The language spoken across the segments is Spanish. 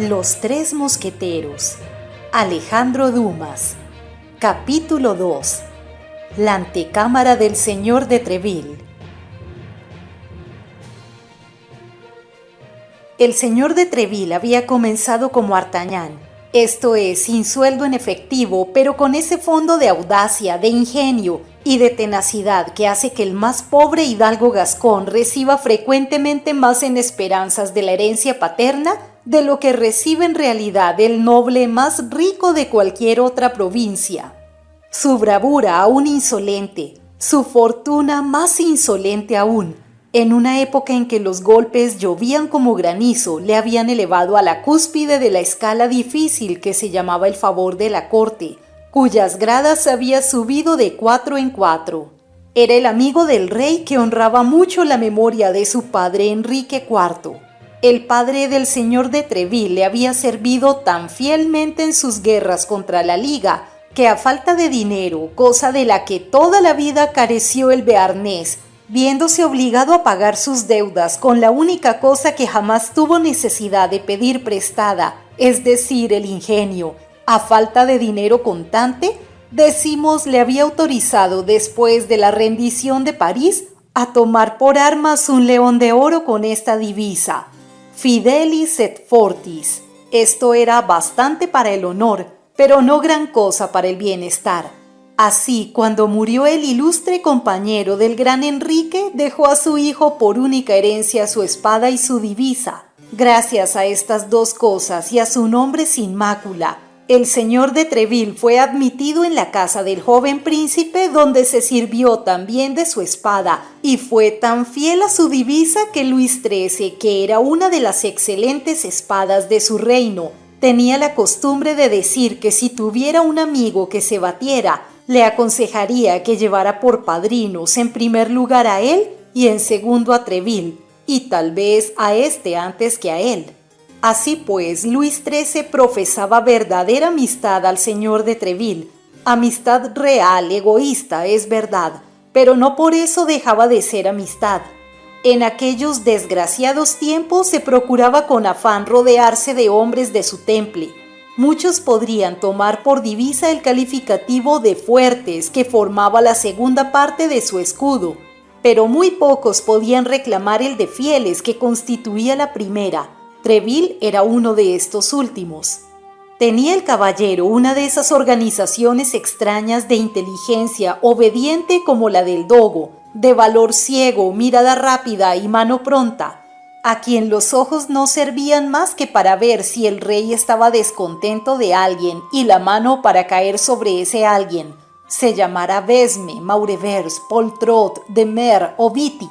Los Tres Mosqueteros. Alejandro Dumas. Capítulo 2. La antecámara del señor de Treville. El señor de Treville había comenzado como Artagnan, esto es, sin sueldo en efectivo, pero con ese fondo de audacia, de ingenio y de tenacidad que hace que el más pobre hidalgo gascón reciba frecuentemente más en esperanzas de la herencia paterna de lo que recibe en realidad el noble más rico de cualquier otra provincia. Su bravura aún insolente, su fortuna más insolente aún, en una época en que los golpes llovían como granizo, le habían elevado a la cúspide de la escala difícil que se llamaba el favor de la corte, cuyas gradas había subido de 4 en 4. Era el amigo del rey que honraba mucho la memoria de su padre Enrique IV. El padre del señor de Treville le había servido tan fielmente en sus guerras contra la Liga que a falta de dinero, cosa de la que toda la vida careció el bearnés, viéndose obligado a pagar sus deudas con la única cosa que jamás tuvo necesidad de pedir prestada, es decir, el ingenio, a falta de dinero contante, decimos le había autorizado después de la rendición de París a tomar por armas un león de oro con esta divisa: Fidelis et Fortis. Esto era bastante para el honor, pero no gran cosa para el bienestar. Así, cuando murió el ilustre compañero del gran Enrique, dejó a su hijo por única herencia su espada y su divisa. Gracias a estas dos cosas y a su nombre sin mácula, el señor de Treville fue admitido en la casa del joven príncipe, donde se sirvió también de su espada y fue tan fiel a su divisa que Luis XIII, que era una de las excelentes espadas de su reino, tenía la costumbre de decir que si tuviera un amigo que se batiera, le aconsejaría que llevara por padrinos en primer lugar a él y en segundo a Treville, y tal vez a este antes que a él. Así pues, Luis XIII profesaba verdadera amistad al señor de Treville, amistad real, egoísta, es verdad, pero no por eso dejaba de ser amistad. En aquellos desgraciados tiempos se procuraba con afán rodearse de hombres de su temple. Muchos podrían tomar por divisa el calificativo de fuertes que formaba la segunda parte de su escudo, pero muy pocos podían reclamar el de fieles que constituía la primera. Treville era uno de estos últimos. Tenía el caballero una de esas organizaciones extrañas de inteligencia obediente como la del dogo, de valor ciego, mirada rápida y mano pronta, a quien los ojos no servían más que para ver si el rey estaba descontento de alguien y la mano para caer sobre ese alguien, se llamara Besme, Maurevers, Poltrot, Demer o Viti.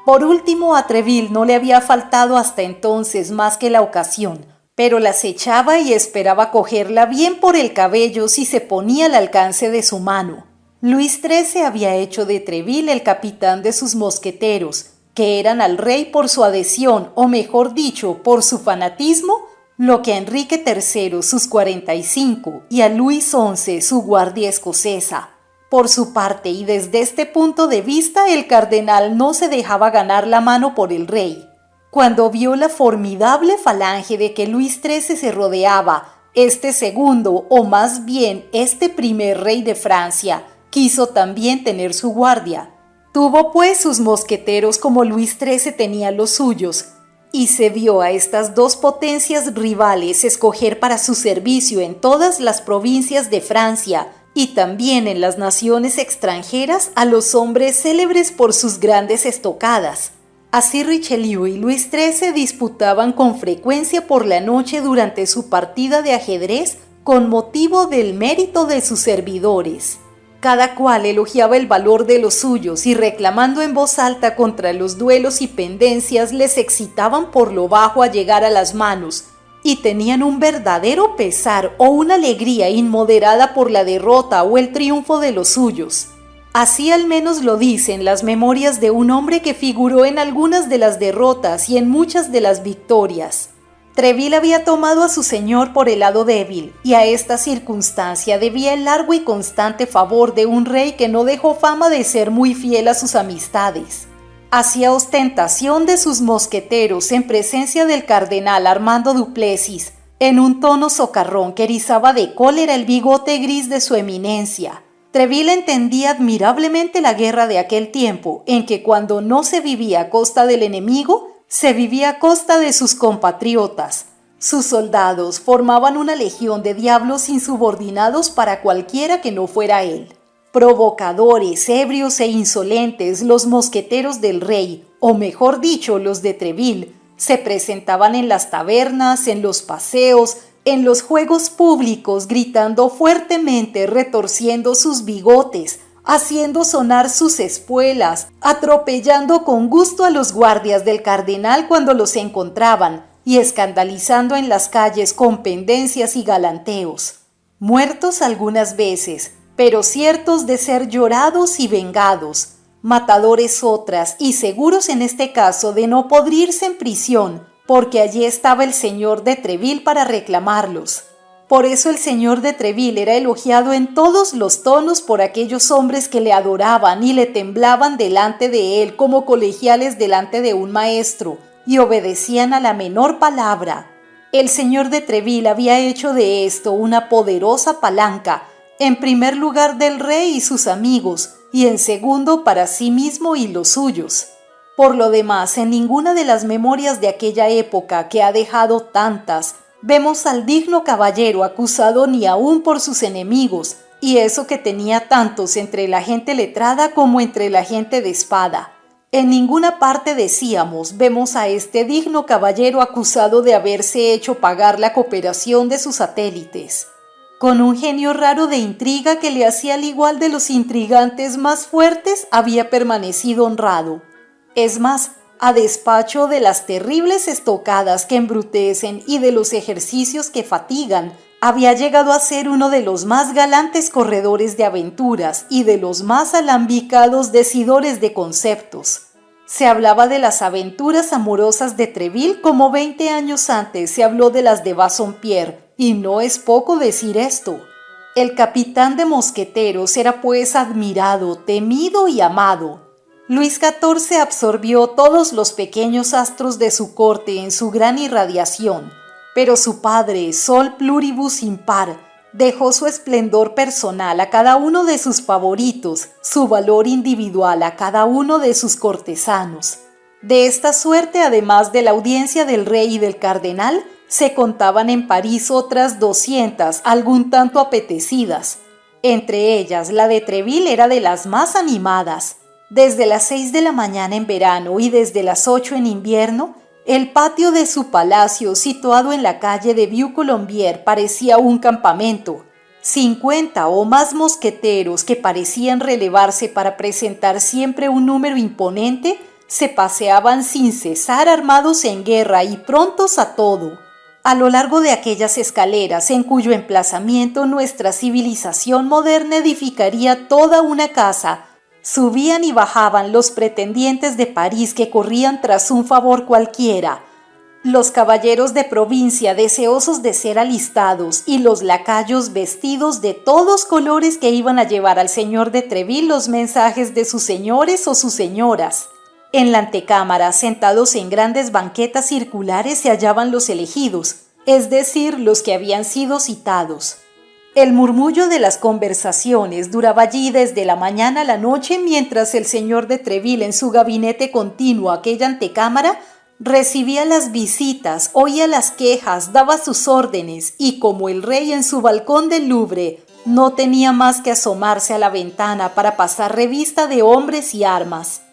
Por último, a Treville no le había faltado hasta entonces más que la ocasión, pero la acechaba y esperaba cogerla bien por el cabello si se ponía al alcance de su mano. Luis XIII había hecho de Treville el capitán de sus mosqueteros, que eran al rey por su adhesión, o mejor dicho, por su fanatismo, lo que a Enrique III sus 45 y a Luis XI su guardia escocesa. Por su parte, y desde este punto de vista, el cardenal no se dejaba ganar la mano por el rey. Cuando vio la formidable falange de que Luis XIII se rodeaba, este segundo, o más bien este primer rey de Francia, quiso también tener su guardia. Tuvo pues sus mosqueteros como Luis XIII tenía los suyos, y se dio a estas dos potencias rivales escoger para su servicio en todas las provincias de Francia y también en las naciones extranjeras a los hombres célebres por sus grandes estocadas. Así Richelieu y Luis XIII disputaban con frecuencia por la noche durante su partida de ajedrez con motivo del mérito de sus servidores. Cada cual elogiaba el valor de los suyos y reclamando en voz alta contra los duelos y pendencias les excitaban por lo bajo a llegar a las manos y tenían un verdadero pesar o una alegría inmoderada por la derrota o el triunfo de los suyos. Así al menos lo dicen las memorias de un hombre que figuró en algunas de las derrotas y en muchas de las victorias. Treville había tomado a su señor por el lado débil, y a esta circunstancia debía el largo y constante favor de un rey que no dejó fama de ser muy fiel a sus amistades. hacía ostentación de sus mosqueteros en presencia del cardenal Armando Duplessis, en un tono socarrón que erizaba de cólera el bigote gris de su eminencia. Treville entendía admirablemente la guerra de aquel tiempo, en que cuando no se vivía a costa del enemigo, se vivía a costa de sus compatriotas. Sus soldados formaban una legión de diablos insubordinados para cualquiera que no fuera él. Provocadores, ebrios e insolentes, los mosqueteros del rey, o mejor dicho, los de Treville, se presentaban en las tabernas, en los paseos, en los juegos públicos, gritando fuertemente, retorciendo sus bigotes, haciendo sonar sus espuelas, atropellando con gusto a los guardias del cardenal cuando los encontraban y escandalizando en las calles con pendencias y galanteos. Muertos algunas veces, pero ciertos de ser llorados y vengados, matadores otras y seguros en este caso de no podrirse en prisión, porque allí estaba el señor de Treville para reclamarlos. Por eso el señor de Treville era elogiado en todos los tonos por aquellos hombres que le adoraban y le temblaban delante de él como colegiales delante de un maestro y obedecían a la menor palabra. El señor de Treville había hecho de esto una poderosa palanca, en primer lugar del rey y sus amigos, y en segundo para sí mismo y los suyos. Por lo demás, en ninguna de las memorias de aquella época, que ha dejado tantas, vemos al digno caballero acusado ni aún por sus enemigos, y eso que tenía tantos entre la gente letrada como entre la gente de espada. En ninguna parte decíamos, vemos a este digno caballero acusado de haberse hecho pagar la cooperación de sus satélites, con un genio raro de intriga que le hacía al igual de los intrigantes más fuertes, había permanecido honrado. Es más, a despacho de las terribles estocadas que embrutecen y de los ejercicios que fatigan, había llegado a ser uno de los más galantes corredores de aventuras y de los más alambicados decidores de conceptos. Se hablaba de las aventuras amorosas de Treville como 20 años antes se habló de las de Bassompierre, y no es poco decir esto. El capitán de mosqueteros era pues admirado, temido y amado. Luis XIV absorbió todos los pequeños astros de su corte en su gran irradiación, pero su padre, Sol Pluribus Impar, dejó su esplendor personal a cada uno de sus favoritos, su valor individual a cada uno de sus cortesanos. De esta suerte, además de la audiencia del rey y del cardenal, se contaban en París otras 200, algún tanto apetecidas. Entre ellas, la de Treville era de las más animadas. Desde las 6 de la mañana en verano y desde las 8 en invierno, el patio de su palacio, situado en la calle de Vieux Colombier, parecía un campamento. 50 o más mosqueteros que parecían relevarse para presentar siempre un número imponente, se paseaban sin cesar armados en guerra y prontos a todo. A lo largo de aquellas escaleras, en cuyo emplazamiento nuestra civilización moderna edificaría toda una casa, subían y bajaban los pretendientes de París que corrían tras un favor cualquiera, los caballeros de provincia deseosos de ser alistados y los lacayos vestidos de todos colores que iban a llevar al señor de Treville los mensajes de sus señores o sus señoras. En la antecámara, sentados en grandes banquetas circulares, se hallaban los elegidos, es decir, los que habían sido citados. El murmullo de las conversaciones duraba allí desde la mañana a la noche, mientras el señor de Treville, en su gabinete continuo, aquella antecámara, recibía las visitas, oía las quejas, daba sus órdenes y, como el rey en su balcón del Louvre, no tenía más que asomarse a la ventana para pasar revista de hombres y armas.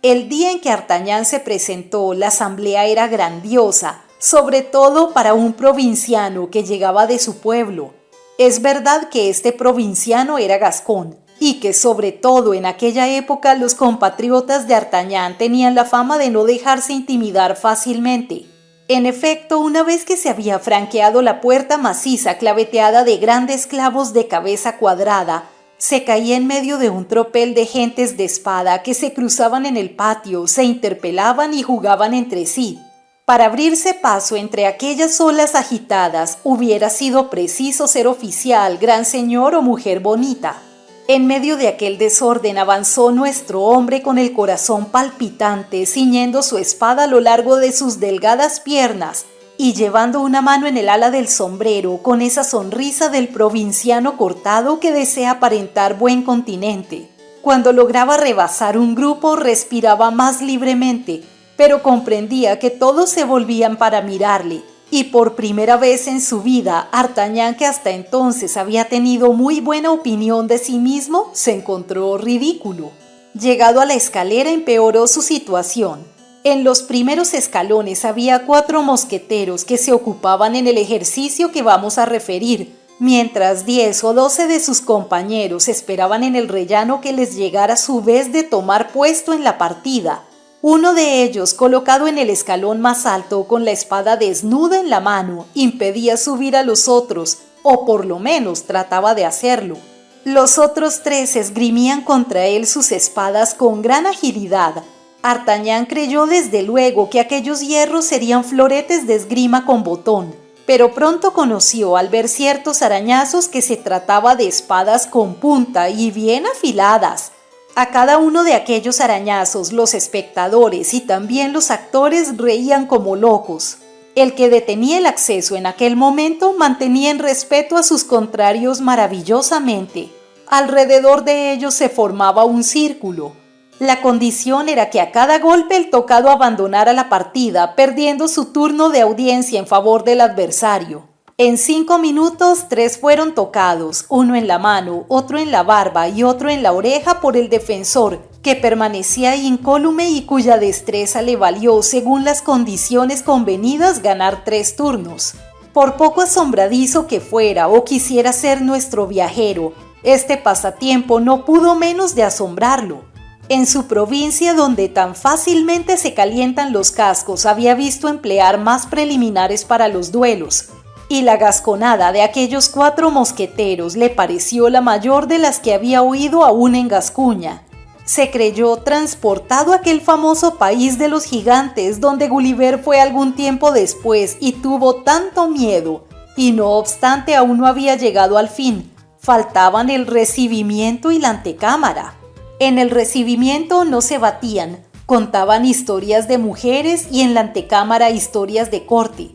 El día en que Artagnan se presentó, la asamblea era grandiosa, sobre todo para un provinciano que llegaba de su pueblo. Es verdad que este provinciano era gascón, y que sobre todo en aquella época los compatriotas de Artagnan tenían la fama de no dejarse intimidar fácilmente. En efecto, una vez que se había franqueado la puerta maciza claveteada de grandes clavos de cabeza cuadrada, se caía en medio de un tropel de gentes de espada que se cruzaban en el patio, se interpelaban y jugaban entre sí. Para abrirse paso entre aquellas olas agitadas, hubiera sido preciso ser oficial, gran señor o mujer bonita. En medio de aquel desorden avanzó nuestro hombre con el corazón palpitante, ciñendo su espada a lo largo de sus delgadas piernas, y llevando una mano en el ala del sombrero con esa sonrisa del provinciano cortado que desea aparentar buen continente. Cuando lograba rebasar un grupo respiraba más libremente, pero comprendía que todos se volvían para mirarle, y por primera vez en su vida, Artagnan, que hasta entonces había tenido muy buena opinión de sí mismo, se encontró ridículo. Llegado a la escalera empeoró su situación. En los primeros escalones había 4 mosqueteros que se ocupaban en el ejercicio que vamos a referir, mientras 10 o 12 de sus compañeros esperaban en el rellano que les llegara su vez de tomar puesto en la partida. Uno de ellos, colocado en el escalón más alto con la espada desnuda en la mano, impedía subir a los otros, o por lo menos trataba de hacerlo. Los otros 3 esgrimían contra él sus espadas con gran agilidad. Artagnan creyó desde luego que aquellos hierros serían floretes de esgrima con botón, pero pronto conoció al ver ciertos arañazos que se trataba de espadas con punta y bien afiladas. A cada uno de aquellos arañazos los espectadores y también los actores reían como locos. El que detenía el acceso en aquel momento mantenía en respeto a sus contrarios maravillosamente. Alrededor de ellos se formaba un círculo. La condición era que a cada golpe el tocado abandonara la partida, perdiendo su turno de audiencia en favor del adversario. En 5 minutos 3 fueron tocados, uno en la mano, otro en la barba y otro en la oreja por el defensor, que permanecía incólume y cuya destreza le valió, según las condiciones convenidas, ganar 3 turnos. Por poco asombradizo que fuera o quisiera ser nuestro viajero, este pasatiempo no pudo menos de asombrarlo. En su provincia, donde tan fácilmente se calientan los cascos, había visto emplear más preliminares para los duelos, y la gasconada de aquellos 4 mosqueteros le pareció la mayor de las que había oído aún en Gascuña. Se creyó transportado a aquel famoso país de los gigantes, donde Gulliver fue algún tiempo después y tuvo tanto miedo, y no obstante aún no había llegado al fin. Faltaban el recibimiento y la antecámara. En el recibimiento no se batían, contaban historias de mujeres y en la antecámara historias de corte.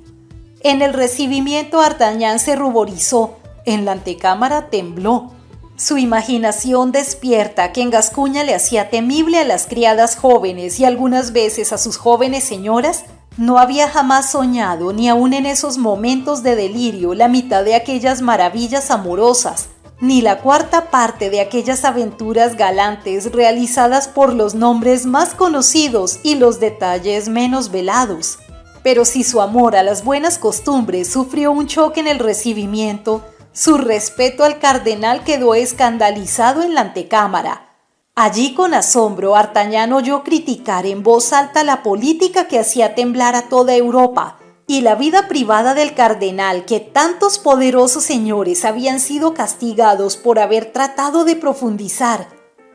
En el recibimiento Artagnan se ruborizó, en la antecámara tembló. Su imaginación despierta, que en Gascuña le hacía temible a las criadas jóvenes y algunas veces a sus jóvenes señoras, no había jamás soñado, ni aun en esos momentos de delirio, la mitad de aquellas maravillas amorosas, ni la 4ª parte de aquellas aventuras galantes realizadas por los nombres más conocidos y los detalles menos velados. Pero si su amor a las buenas costumbres sufrió un choque en el recibimiento, su respeto al cardenal quedó escandalizado en la antecámara. Allí con asombro Artagnan oyó criticar en voz alta la política que hacía temblar a toda Europa y la vida privada del cardenal, que tantos poderosos señores habían sido castigados por haber tratado de profundizar.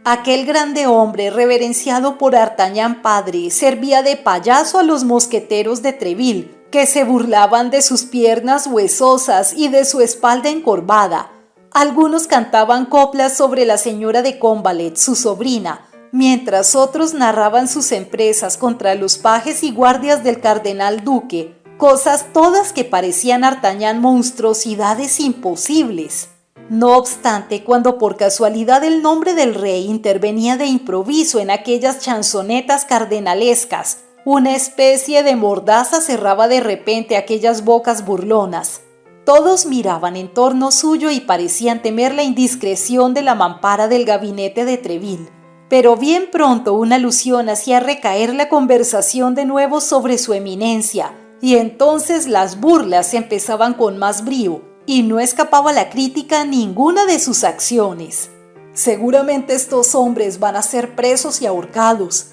Aquel grande hombre, reverenciado por Artagnan padre, servía de payaso a los mosqueteros de Treville, que se burlaban de sus piernas huesosas y de su espalda encorvada. Algunos cantaban coplas sobre la señora de Combalet, su sobrina, mientras otros narraban sus empresas contra los pajes y guardias del cardenal duque, cosas todas que parecían a Artagnan monstruosidades imposibles. No obstante, cuando por casualidad el nombre del rey intervenía de improviso en aquellas chanzonetas cardenalescas, una especie de mordaza cerraba de repente aquellas bocas burlonas. Todos miraban en torno suyo y parecían temer la indiscreción de la mampara del gabinete de Treville. Pero bien pronto una alusión hacía recaer la conversación de nuevo sobre su eminencia, y entonces las burlas empezaban con más brío, y no escapaba la crítica a ninguna de sus acciones. «Seguramente estos hombres van a ser presos y ahorcados»,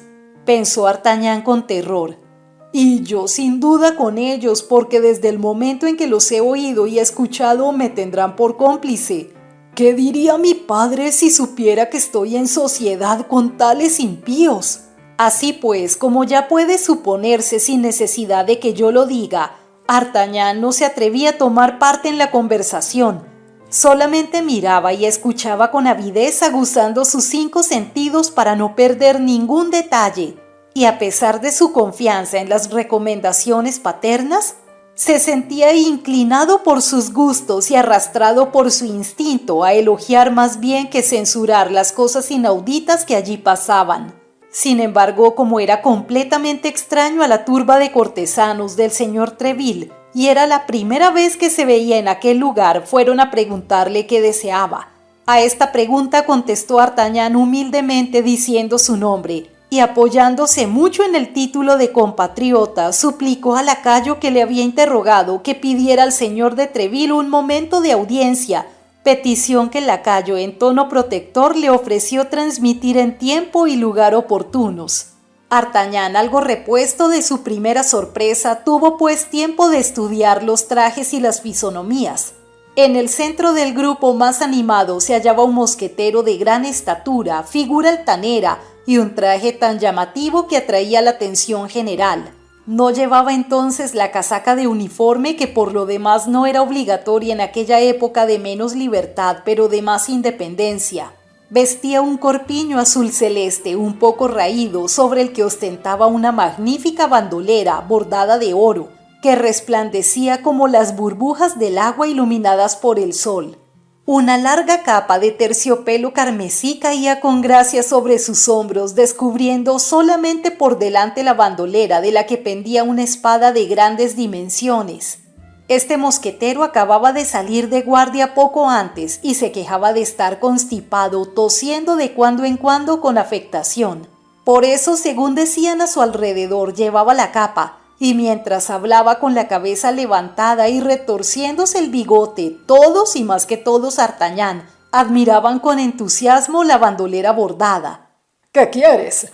pensó Artagnan con terror. «Y yo sin duda con ellos, porque desde el momento en que los he oído y escuchado me tendrán por cómplice. ¿Qué diría mi padre si supiera que estoy en sociedad con tales impíos?» Así pues, como ya puede suponerse sin necesidad de que yo lo diga, Artagnan no se atrevía a tomar parte en la conversación. Solamente miraba y escuchaba con avidez, aguzando sus 5 sentidos para no perder ningún detalle, y a pesar de su confianza en las recomendaciones paternas, Se sentía inclinado por sus gustos y arrastrado por su instinto a elogiar más bien que censurar las cosas inauditas que allí pasaban. Sin embargo, como era completamente extraño a la turba de cortesanos del señor Treville y era la primera vez que se veía en aquel lugar, fueron a preguntarle qué deseaba. A esta pregunta contestó Artagnan humildemente diciendo su nombre y apoyándose mucho en el título de compatriota, suplicó al lacayo que le había interrogado que pidiera al señor de Treville un momento de audiencia, petición que el lacayo en tono protector le ofreció transmitir en tiempo y lugar oportunos. Artagnan, algo repuesto de su primera sorpresa, tuvo pues tiempo de estudiar los trajes y las fisonomías. En el centro del grupo más animado se hallaba un mosquetero de gran estatura, figura altanera y un traje tan llamativo que atraía la atención general. No llevaba entonces la casaca de uniforme, que por lo demás no era obligatoria en aquella época de menos libertad pero de más independencia. Vestía un corpiño azul celeste un poco raído sobre el que ostentaba una magnífica bandolera bordada de oro, que resplandecía como las burbujas del agua iluminadas por el sol. Una larga capa de terciopelo carmesí caía con gracia sobre sus hombros, descubriendo solamente por delante la bandolera de la que pendía una espada de grandes dimensiones. Este mosquetero acababa de salir de guardia poco antes y se quejaba de estar constipado, tosiendo de cuando en cuando con afectación. Por eso, según decían a su alrededor, llevaba la capa, y mientras hablaba con la cabeza levantada y retorciéndose el bigote, todos y más que todos Artagnan admiraban con entusiasmo la bandolera bordada. ¿Qué quieres?,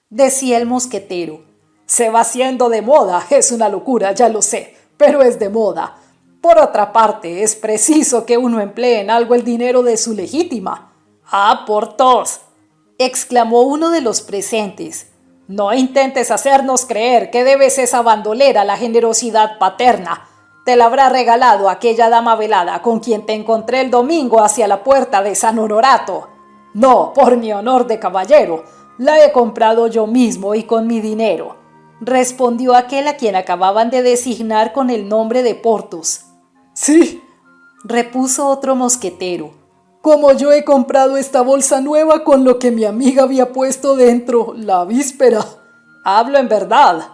decía el mosquetero. Se va haciendo de moda, es una locura, ya lo sé, pero es de moda. Por otra parte, es preciso que uno emplee en algo el dinero de su legítima. ¡Ah, Porthos!, exclamó uno de los presentes. No intentes hacernos creer que debes esa bandolera a la generosidad paterna. Te la habrá regalado aquella dama velada con quien te encontré el domingo hacia la puerta de San Honorato. No, por mi honor de caballero, la he comprado yo mismo y con mi dinero, respondió aquel a quien acababan de designar con el nombre de Porthos. Sí, repuso otro mosquetero. Como yo he comprado esta bolsa nueva con lo que mi amiga había puesto dentro la víspera. Hablo en verdad,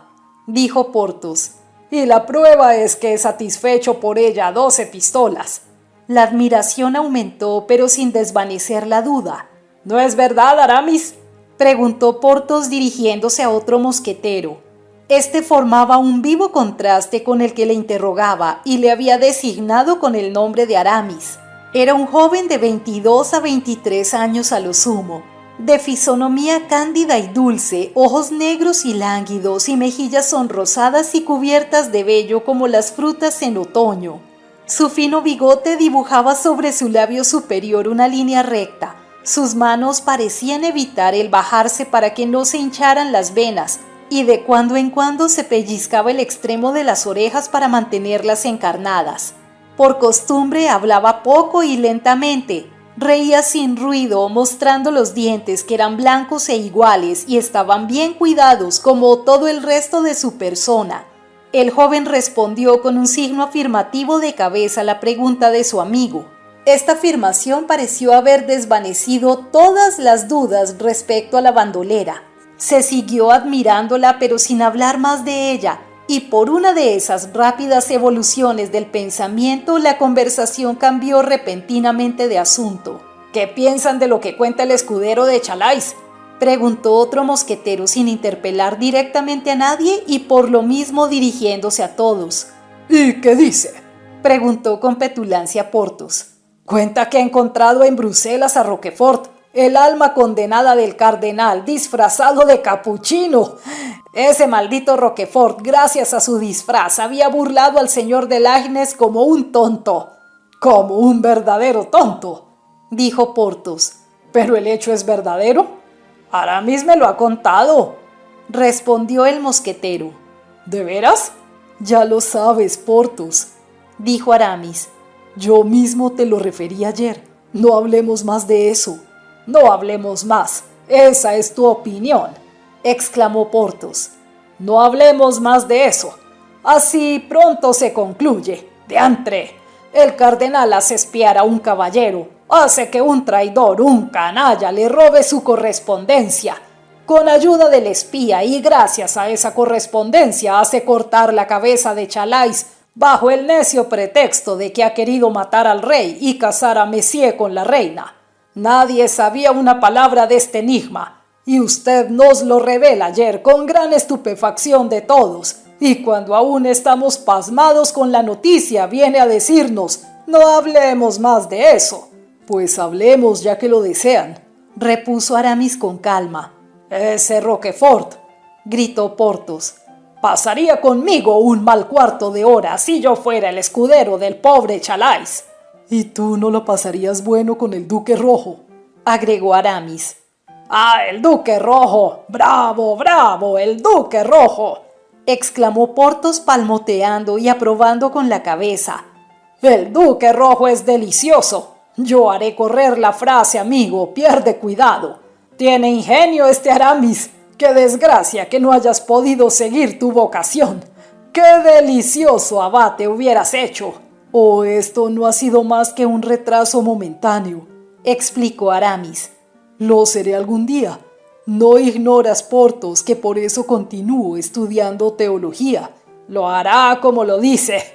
dijo Porthos. Y la prueba es que he satisfecho por ella 12 pistolas. La admiración aumentó, pero sin desvanecer la duda. ¿No es verdad, Aramis?, preguntó Porthos dirigiéndose a otro mosquetero. Este formaba un vivo contraste con el que le interrogaba y le había designado con el nombre de Aramis. Era un joven de 22 a 23 años a lo sumo, de fisonomía cándida y dulce, ojos negros y lánguidos y mejillas sonrosadas y cubiertas de vello como las frutas en otoño. Su fino bigote dibujaba sobre su labio superior una línea recta. Sus manos parecían evitar el bajarse para que no se hincharan las venas, y de cuando en cuando se pellizcaba el extremo de las orejas para mantenerlas encarnadas. Por costumbre hablaba poco y lentamente, reía sin ruido, mostrando los dientes que eran blancos e iguales y estaban bien cuidados como todo el resto de su persona. El joven respondió con un signo afirmativo de cabeza a la pregunta de su amigo. Esta afirmación pareció haber desvanecido todas las dudas respecto a la bandolera. Se siguió admirándola pero sin hablar más de ella, y por una de esas rápidas evoluciones del pensamiento la conversación cambió repentinamente de asunto. ¿Qué piensan de lo que cuenta el escudero de Chalais?, preguntó otro mosquetero sin interpelar directamente a nadie y por lo mismo dirigiéndose a todos. ¿Y qué dice?, preguntó con petulancia Porthos. Cuenta que ha encontrado en Bruselas a Roquefort, el alma condenada del cardenal, disfrazado de capuchino. Ese maldito Roquefort, gracias a su disfraz, había burlado al señor de Lagnes como un tonto. Como un verdadero tonto, dijo Porthos. ¿Pero el hecho es verdadero? Aramis me lo ha contado, respondió el mosquetero. ¿De veras? Ya lo sabes, Porthos, dijo Aramis. Yo mismo te lo referí ayer. No hablemos más de eso. No hablemos más. Esa es tu opinión, exclamó Porthos. No hablemos más de eso. Así pronto se concluye. Diantre, el cardenal hace espiar a un caballero, hace que un traidor, un canalla, le robe su correspondencia. Con ayuda del espía y gracias a esa correspondencia hace cortar la cabeza de Chalais bajo el necio pretexto de que ha querido matar al rey y casar a Messier con la reina. Nadie sabía una palabra de este enigma, y usted nos lo revela ayer con gran estupefacción de todos, y cuando aún estamos pasmados con la noticia viene a decirnos, no hablemos más de eso. Pues hablemos ya que lo desean, repuso Aramis con calma. Ese Roquefort, gritó Porthos, pasaría conmigo un mal cuarto de hora si yo fuera el escudero del pobre Chalais. ¿Y tú no lo pasarías bueno con el Duque Rojo?, agregó Aramis. ¡Ah, el Duque Rojo! ¡Bravo, bravo, el Duque Rojo!, exclamó Porthos palmoteando y aprobando con la cabeza. El Duque Rojo es delicioso. Yo haré correr la frase, amigo, pierde cuidado. Tiene ingenio este Aramis. ¡Qué desgracia que no hayas podido seguir tu vocación! ¡Qué delicioso abate hubieras hecho! Oh, esto no ha sido más que un retraso momentáneo, explicó Aramis. Lo seré algún día. No ignoras, Porthos, que por eso continúo estudiando teología. Lo hará como lo dice,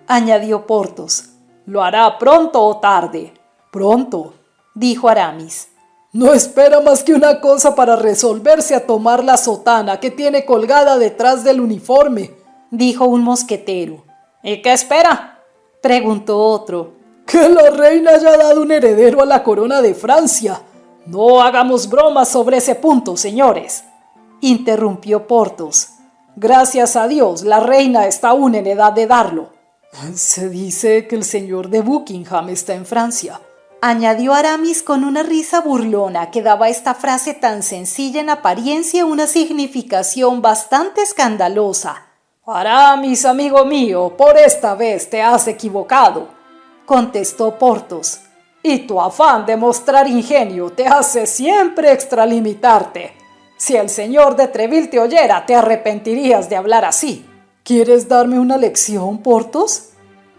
añadió Porthos. Lo hará pronto o tarde. Pronto, dijo Aramis. No espera más que una cosa para resolverse a tomar la sotana que tiene colgada detrás del uniforme, dijo un mosquetero. ¿Y qué espera?, preguntó otro. Que la reina haya dado un heredero a la corona de Francia. No hagamos bromas sobre ese punto, señores, interrumpió Porthos. Gracias a Dios, la reina está aún en edad de darlo. Se dice que el señor de Buckingham está en Francia, añadió Aramis con una risa burlona que daba a esta frase tan sencilla en apariencia una significación bastante escandalosa. Aramis, amigo mío, por esta vez te has equivocado, contestó Porthos. Y tu afán de mostrar ingenio te hace siempre extralimitarte. Si el señor de Treville te oyera, te arrepentirías de hablar así. ¿Quieres darme una lección, Porthos?,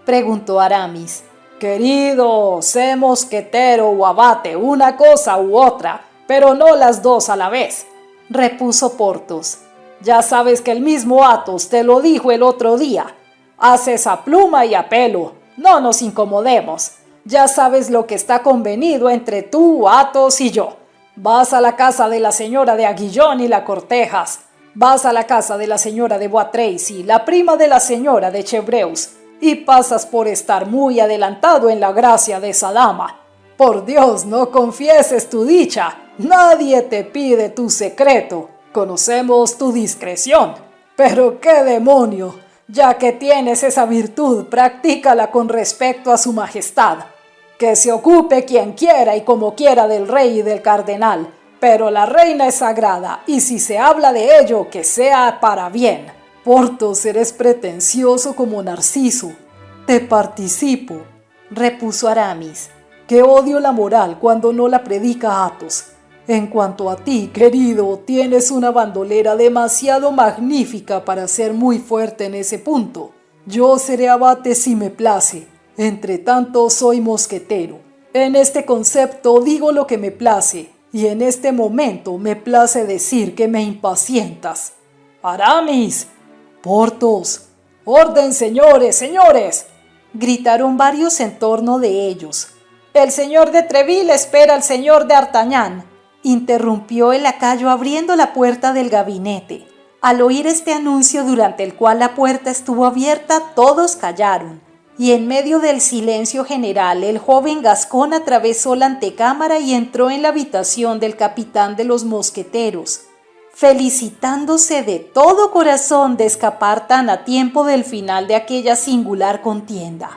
preguntó Aramis. Querido, sé mosquetero o abate, una cosa u otra, pero no las dos a la vez, repuso Porthos. Ya sabes que el mismo Athos te lo dijo el otro día. Haces a pluma y a pelo, no nos incomodemos. Ya sabes lo que está convenido entre tú, Athos y yo. Vas a la casa de la señora de Aguillón y la cortejas. Vas a la casa de la señora de Bois Tracy, la prima de la señora de Chevreuse, y pasas por estar muy adelantado en la gracia de esa dama. Por Dios, no confieses tu dicha. Nadie te pide tu secreto. Conocemos tu discreción. Pero qué demonio. Ya que tienes esa virtud, practícala con respecto a su majestad. Que se ocupe quien quiera y como quiera del rey y del cardenal, pero la reina es sagrada, y si se habla de ello, que sea para bien. Porthos, eres pretencioso como Narciso. Te participo, repuso Aramis, que odio la moral cuando no la predica Athos. En cuanto a ti, querido, tienes una bandolera demasiado magnífica para ser muy fuerte en ese punto. Yo seré abate si me place, entre tanto soy mosquetero. En este concepto digo lo que me place, y en este momento me place decir que me impacientas. Aramis, Porthos, orden, señores, señores, gritaron varios en torno de ellos. El señor de Treville espera al señor de Artagnan, interrumpió el lacayo abriendo la puerta del gabinete. Al oír este anuncio, durante el cual la puerta estuvo abierta, todos callaron, y en medio del silencio general el joven gascón atravesó la antecámara y entró en la habitación del capitán de los mosqueteros, felicitándose de todo corazón de escapar tan a tiempo del final de aquella singular contienda.